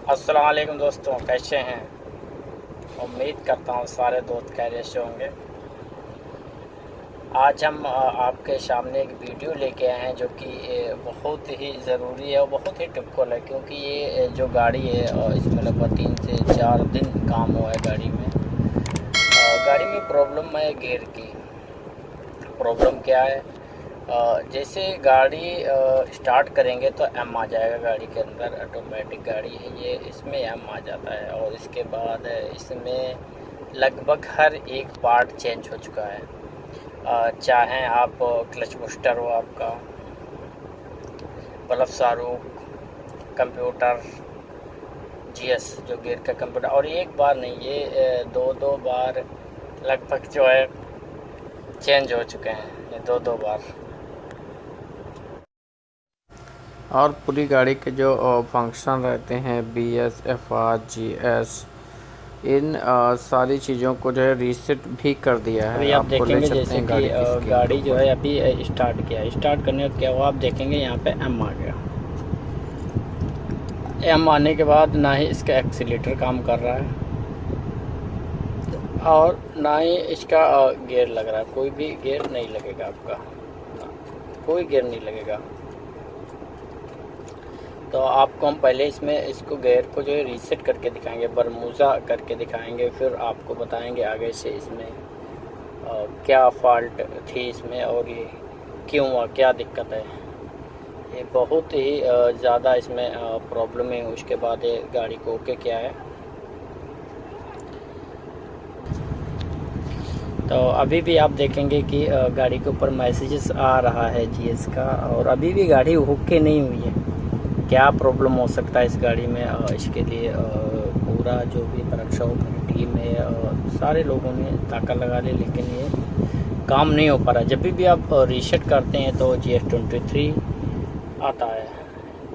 अस्सलाम वालेकुम दोस्तों, कैसे हैं। उम्मीद करता हूँ सारे दोस्त खैरियत से होंगे। आज हम आपके सामने एक वीडियो लेके आए हैं जो कि बहुत ही ज़रूरी है और बहुत ही टिपिकल है, क्योंकि ये जो गाड़ी है इसमें लगभग 3 से 4 दिन काम हुआ है गाड़ी में। गाड़ी में प्रॉब्लम है गियर की। प्रॉब्लम क्या है, जैसे गाड़ी स्टार्ट करेंगे तो एम आ जाएगा गाड़ी के अंदर। ऑटोमेटिक गाड़ी है ये, इसमें एम आ जाता है और इसके बाद इसमें लगभग हर एक पार्ट चेंज हो चुका है। चाहे आप क्लच बूस्टर हो, आपका बल्ब शाहरुख, कंप्यूटर जीएस जो गियर का कंप्यूटर, और एक बार नहीं, ये दो बार लगभग जो है चेंज हो चुके हैं, ये दो बार। और पूरी गाड़ी के जो फंक्शन रहते हैं BS FR GS, इन सारी चीज़ों को जो है रीसेट भी कर दिया है। अभी आप देखेंगे जैसे कि गाड़ी जो है अभी स्टार्ट किया, स्टार्ट करने का क्या हुआ आप देखेंगे, यहाँ पे एम आ गया। एम आने के बाद ना ही इसका एक्सीलेटर काम कर रहा है और ना ही इसका गियर लग रहा है। कोई भी गियर नहीं लगेगा आपका, कोई गियर नहीं लगेगा। तो आपको हम पहले इसको गियर को जो है रीसेट करके दिखाएंगे, बरमूजा करके दिखाएंगे, फिर आपको बताएंगे आगे से इसमें क्या फॉल्ट थी इसमें और ये क्यों हुआ, क्या दिक्कत है। ये बहुत ही ज़्यादा इसमें प्रॉब्लम है। उसके बाद ये गाड़ी को ओके किया है। तो अभी भी आप देखेंगे कि गाड़ी के ऊपर मैसेजेस आ रहा है जीएस का, और अभी भी गाड़ी ओके नहीं हुई है। क्या प्रॉब्लम हो सकता है इस गाड़ी में, इसके लिए पूरा जो भी वर्कशॉप की टीम है सारे लोगों ने ताका लगा ली, लेकिन ये काम नहीं हो पा रहा। जब भी आप रीसेट करते हैं तो GS23 आता है।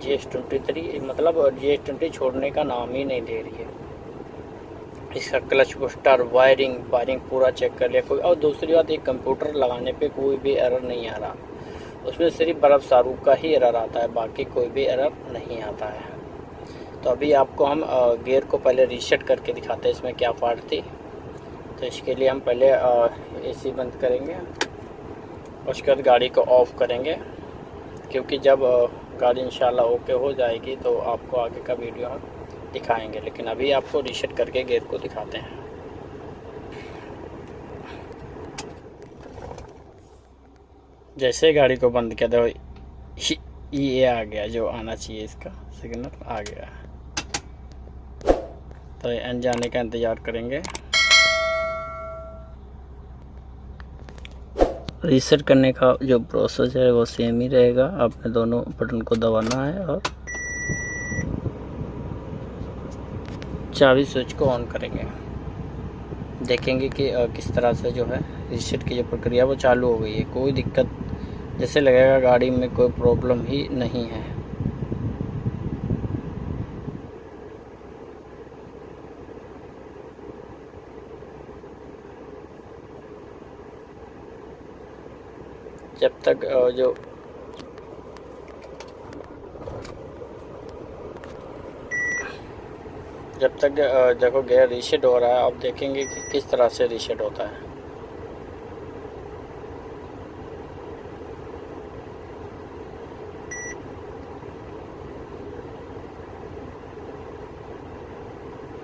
GS23 मतलब GS20 छोड़ने का नाम ही नहीं ले रही है। इसका क्लच बूस्टर, वायरिंग पूरा चेक कर लिया कोई। और दूसरी बात, एक कंप्यूटर लगाने पे कोई भी एरर नहीं आ रहा, उसमें सिर्फ बल्ब शाहरुख का ही एरर आता है, बाकी कोई भी एरर नहीं आता है। तो अभी आपको हम गियर को पहले रीसेट करके दिखाते हैं इसमें क्या फॉल्ट थी। तो इसके लिए हम पहले AC बंद करेंगे, उसके बाद गाड़ी को ऑफ़ करेंगे, क्योंकि जब गाड़ी इंशाल्लाह ओके हो जाएगी तो आपको आगे का वीडियो हम दिखाएंगे। लेकिन अभी आपको रीसेट करके गियर को दिखाते हैं। जैसे गाड़ी को बंद किया तो ये आ गया, जो आना चाहिए इसका सिग्नल आ गया। तो एंड जाने का इंतज़ार करेंगे। रीसेट करने का जो प्रोसेस है वो सेम ही रहेगा। आपने दोनों बटन को दबाना है और चाबी स्विच को ऑन करेंगे। देखेंगे कि किस तरह से जो है रीसेट की जो प्रक्रिया वो चालू हो गई है। कोई दिक्कत, जैसे लगेगा गाड़ी में कोई प्रॉब्लम ही नहीं है। जब तक देखो गियर रीसेट हो रहा है, आप देखेंगे कि किस तरह से रीसेट होता है।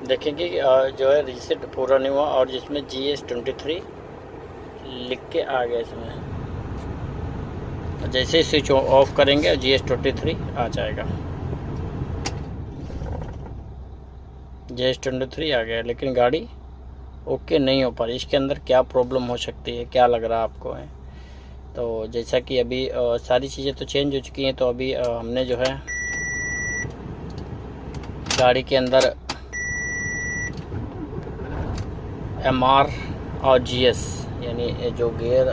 देखेंगे जो है रीसेट पूरा नहीं हुआ, और जिसमें GS23 लिख के आ गया इसमें। जैसे ही स्विच ऑफ करेंगे GS23 आ जाएगा। GS23 आ गया, लेकिन गाड़ी ओके नहीं हो पा रही। इसके अंदर क्या प्रॉब्लम हो सकती है, क्या लग रहा है आपको है। तो जैसा कि अभी सारी चीज़ें तो चेंज हो चुकी हैं, तो अभी हमने जो है गाड़ी के अंदर MR और GS, यानी जो गियर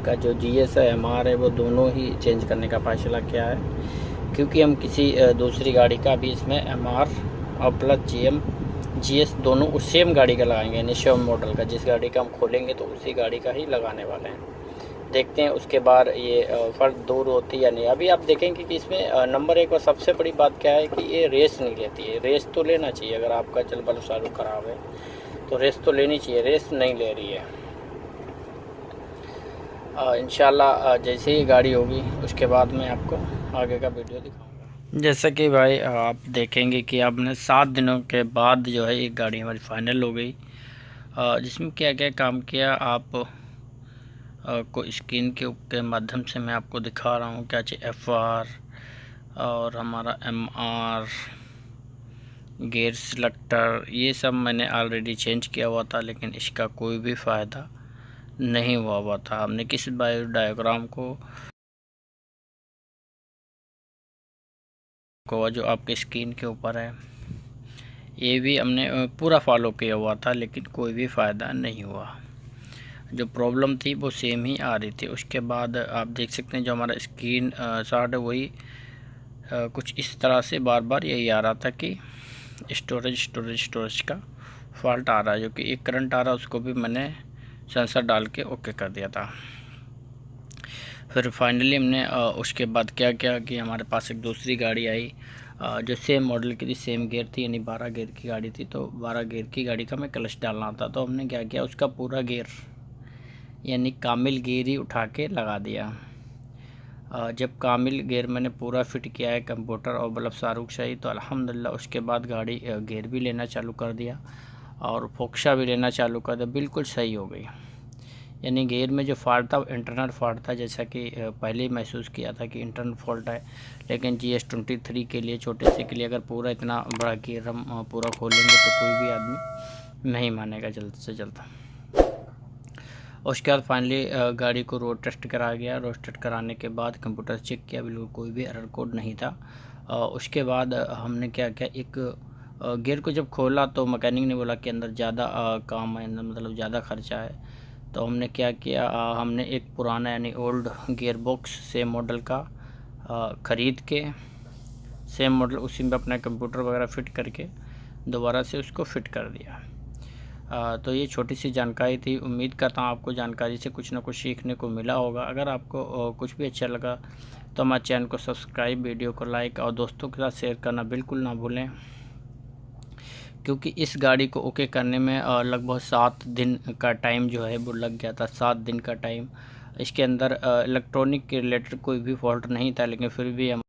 का जो GS है, MR है, वो दोनों ही चेंज करने का फैसला किया है। क्योंकि हम किसी दूसरी गाड़ी का भी इसमें MR और प्लस GS दोनों उस सेम गाड़ी का लगाएंगे, यानी सेम मॉडल का। जिस गाड़ी का हम खोलेंगे तो उसी गाड़ी का ही लगाने वाले हैं। देखते हैं उसके बाद ये फ़र्क दूर होती है या नहीं। अभी आप देखेंगे कि इसमें नंबर एक और सबसे बड़ी बात क्या है कि ये रेस नहीं लेती है। रेस तो लेना चाहिए, अगर आपका चल बल्ब चालू ख़राब है तो रेस तो लेनी चाहिए, रेस नहीं ले रही है। इंशाल्लाह जैसे ही गाड़ी होगी उसके बाद मैं आपको आगे का वीडियो दिखाऊंगा। जैसा कि भाई आप देखेंगे कि आपने 7 दिनों के बाद जो है ये गाड़ी हमारी फाइनल हो गई, जिसमें क्या क्या काम किया आप को स्क्रीन के माध्यम से मैं आपको दिखा रहा हूँ। क्या चाहिए, FR और हमारा MR, गेयर सिलेक्टर, ये सब मैंने ऑलरेडी चेंज किया हुआ था, लेकिन इसका कोई भी फ़ायदा नहीं हुआ था। हमने किस बायो डायग्राम को जो आपके स्क्रीन के ऊपर है ये भी हमने पूरा फॉलो किया हुआ था, लेकिन कोई भी फ़ायदा नहीं हुआ। जो प्रॉब्लम थी वो सेम ही आ रही थी। उसके बाद आप देख सकते हैं जो हमारा स्क्रीन शॉट है वही कुछ इस तरह से बार बार यही आ रहा था कि स्टोरेज का फॉल्ट आ रहा है, जो कि एक करंट आ रहा है उसको भी मैंने सेंसर डाल के ओके कर दिया था। फिर फाइनली हमने उसके बाद क्या किया कि हमारे पास एक दूसरी गाड़ी आई जो सेम मॉडल की थी, सेम गियर थी, यानी 12 गियर की गाड़ी थी। तो 12 गियर की गाड़ी का मैं क्लच डालना था, तो हमने क्या किया उसका पूरा गियर यानी कामिल गियर ही उठा के लगा दिया। जब कामिल गियर मैंने पूरा फिट किया है कंप्यूटर और बल्ब शाहरुख शाही, तो अल्हम्दुलिल्लाह उसके बाद गाड़ी गियर भी लेना चालू कर दिया और फोक्सा भी लेना चालू कर दिया, बिल्कुल सही हो गई। यानी गियर में जो फॉल्ट था इंटरनल फॉल्ट था, जैसा कि पहले ही महसूस किया था कि इंटरनल फॉल्ट है। लेकिन GS23 के लिए, छोटे से के लिए, अगर पूरा इतना बड़ा गियर हम पूरा खोलेंगे तो कोई भी आदमी नहीं मानेगा जल्द से जल्द। उसके बाद फाइनली गाड़ी को रोड टेस्ट करा गया। रोड टेस्ट कराने के बाद कंप्यूटर चेक किया, बिल्कुल कोई भी एरर कोड नहीं था। उसके बाद हमने क्या किया, एक गियर को जब खोला तो मैकेनिक ने बोला कि अंदर ज़्यादा काम है, मतलब ज़्यादा खर्चा है। तो हमने क्या किया, हमने एक पुराना यानी old gear box same model का ख़रीद के सेम मॉडल उसी में अपना कंप्यूटर वगैरह फ़िट करके दोबारा से उसको फ़िट कर दिया। तो ये छोटी सी जानकारी थी। उम्मीद करता हूँ आपको जानकारी से कुछ ना कुछ सीखने को मिला होगा। अगर आपको कुछ भी अच्छा लगा तो हमारे चैनल को सब्सक्राइब, वीडियो को लाइक और दोस्तों के साथ शेयर करना बिल्कुल ना भूलें, क्योंकि इस गाड़ी को ओके करने में लगभग 7 दिन का टाइम जो है वो लग गया था। 7 दिन का टाइम। इसके अंदर इलेक्ट्रॉनिक के रिलेटेड कोई भी फॉल्ट नहीं था, लेकिन फिर भी हम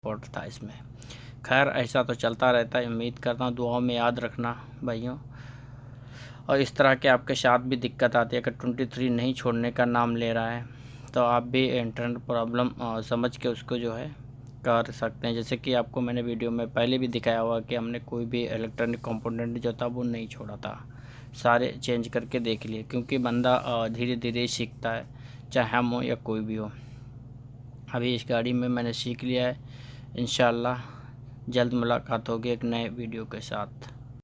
फॉल्ट था इसमें। खैर ऐसा तो चलता रहता है। उम्मीद करता हूँ दुआओं में याद रखना भाइयों। और इस तरह के आपके साथ भी दिक्कत आती है, अगर 23 नहीं छोड़ने का नाम ले रहा है तो आप भी इंटरनेट प्रॉब्लम समझ के उसको जो है कर सकते हैं। जैसे कि आपको मैंने वीडियो में पहले भी दिखाया हुआ कि हमने कोई भी इलेक्ट्रॉनिक कंपोनेंट जो था वो नहीं छोड़ा था, सारे चेंज करके देख लिए, क्योंकि बंदा धीरे धीरे सीखता है, चाहे हम हो या कोई भी हो। अभी इस गाड़ी में मैंने सीख लिया है। इंशाल्लाह जल्द मुलाकात होगी एक नए वीडियो के साथ।